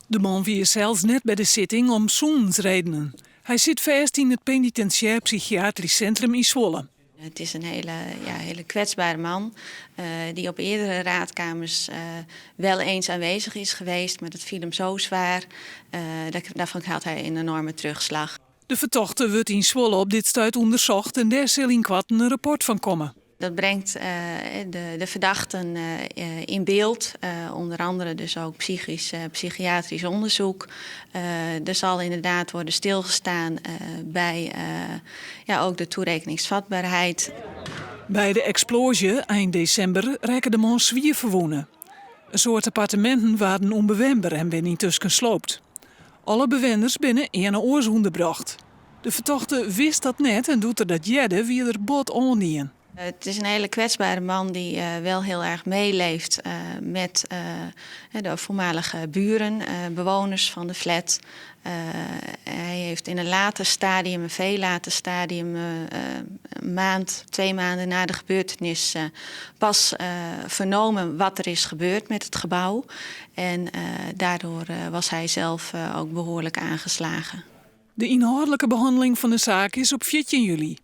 De man wie zelfs net bij de zitting om zoensredenen. Hij zit vast in het penitentiair psychiatrisch centrum in Zwolle. Het is een hele kwetsbare man die op eerdere raadkamers wel eens aanwezig is geweest. Maar dat viel hem zo zwaar. Daarvan had hij een enorme terugslag. De verdachte wordt in Zwolle op dit stuit onderzocht en daar zal in kwart een rapport van komen. Dat brengt de verdachten in beeld, onder andere dus ook psychiatrisch onderzoek. Er zal inderdaad worden stilgestaan bij ook de toerekeningsvatbaarheid. Bij de explosie eind december rijken de man zwier verwonnen. Een soort appartementen waren onbewoonbaar en ben intussen gesloopt. Alle bewoners binnen ene oors onderbracht. De verdachte wist dat net en doet er dat jette wie er bot ondien. Het is een hele kwetsbare man die wel heel erg meeleeft met de voormalige buren, bewoners van de flat. Hij heeft in een veel later stadium, een maand, 2 maanden na de gebeurtenis, pas vernomen wat er is gebeurd met het gebouw. En daardoor was hij zelf ook behoorlijk aangeslagen. De inhoudelijke behandeling van de zaak is op 14 juli.